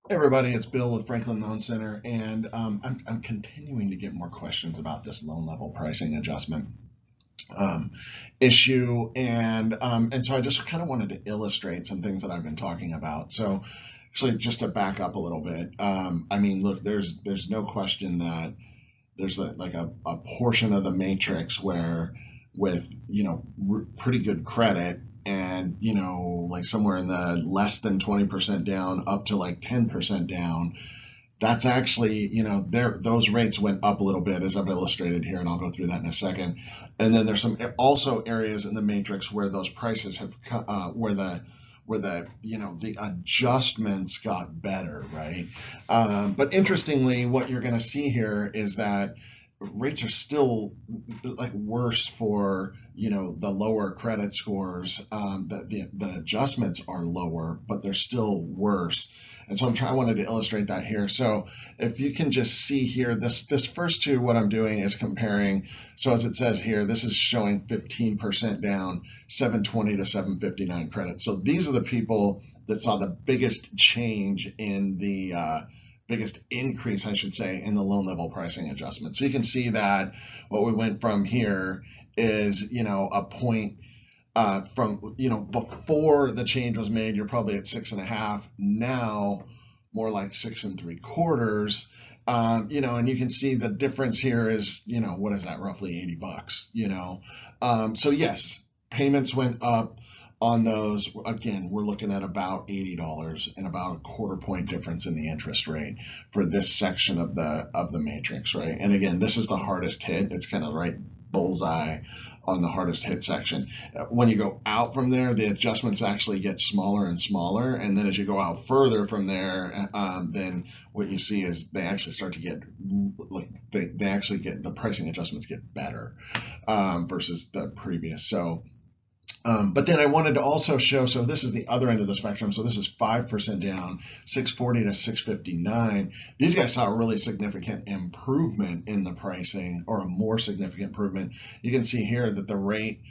Hey everybody, it's Bill with Franklin Loan Center, and I'm continuing to get more questions about this loan level pricing adjustment um, issue, and so I just kind of wanted to illustrate some things that I've been talking about. So, actually, just to back up a little bit, I mean, look, there's no question that there's a portion of the matrix where with pretty good credit and like somewhere in the less than 20% down up to like 10% down, that's actually there those rates went up a little bit as I've illustrated here, and I'll go through that in a second. And then there's some also areas in the matrix where those prices have where the the adjustments got better, right? But interestingly, what you're going to see here is that rates are still like worse for the lower credit scores. The adjustments are lower, but they're still worse. And so I wanted to illustrate that here. So if you can just see here, this first two, what I'm doing is comparing. So as it says here, this is showing 15% down, 720 to 759 credit. So these are the people that saw the biggest change in the biggest increase, I should say, in the loan level pricing adjustment. So you can see that what we went from here is, a point from, before the change was made, you're probably at 6.5. Now, more like 6.75. And you can see the difference here is, what is that? Roughly $80. So yes, payments went up on those. Again, we're looking at about $80 and about a quarter point difference in the interest rate for this section of the matrix, right? And again, this is the hardest hit. It's kind of right bullseye on the hardest hit section. When you go out from there, the adjustments actually get smaller and smaller, and then as you go out further from there, then what you see is they actually start to get like they actually get the pricing adjustments get better versus the previous. So but then I wanted to also show, so this is the other end of the spectrum. So this is 5% down, 640 to 659. These guys saw a really significant improvement in the pricing, or a more significant improvement. You can see here that the rate,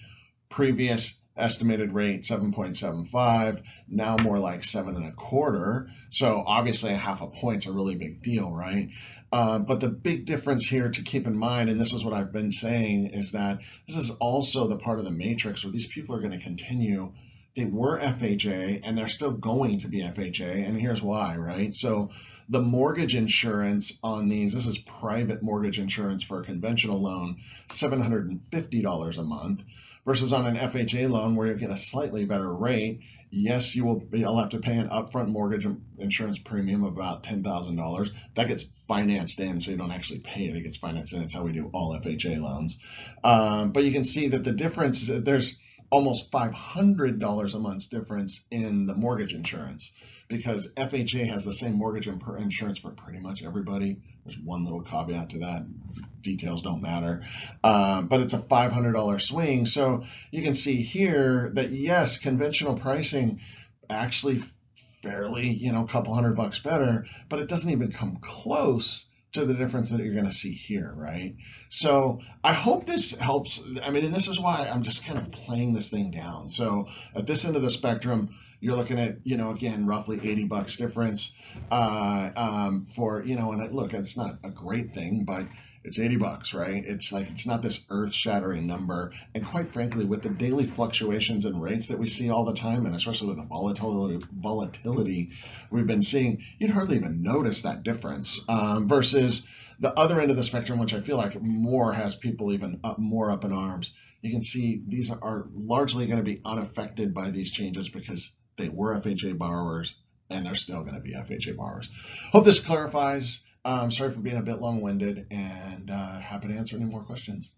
previous estimated rate 7.75, now more like 7.25. So obviously a half a point's a really big deal, right? But the big difference here to keep in mind, and this is what I've been saying, is that this is also the part of the matrix where these people are going to continue. They were FHA and they're still going to be FHA, and here's why, right? So the mortgage insurance on these, this is private mortgage insurance for a conventional loan, $750 a month, versus on an FHA loan where you get a slightly better rate. Yes, you'll have to pay an upfront mortgage insurance premium of about $10,000. That gets financed in, so you don't actually pay it. It gets financed in. It's how we do all FHA loans. But you can see that the difference, there's almost $500 a month difference in the mortgage insurance, because FHA has the same mortgage insurance for pretty much everybody. There's one little caveat to that. Details don't matter. But it's a $500 swing. So you can see here that yes, conventional pricing actually fairly, a couple $100 better, but it doesn't even come close to the difference that you're going to see here, right? So I hope this helps. I mean, and this is why I'm just kind of playing this thing down. So at this end of the spectrum, you're looking at, again, roughly $80 difference for, and look, it's not a great thing, but it's $80, right? It's like, it's not this earth-shattering number. And quite frankly, with the daily fluctuations in rates that we see all the time, and especially with the volatility we've been seeing, you'd hardly even notice that difference versus the other end of the spectrum, which I feel like more has people even more up in arms. You can see these are largely going to be unaffected by these changes because they were FHA borrowers and they're still going to be FHA borrowers. Hope this clarifies. Sorry for being a bit long-winded, and happy to answer any more questions.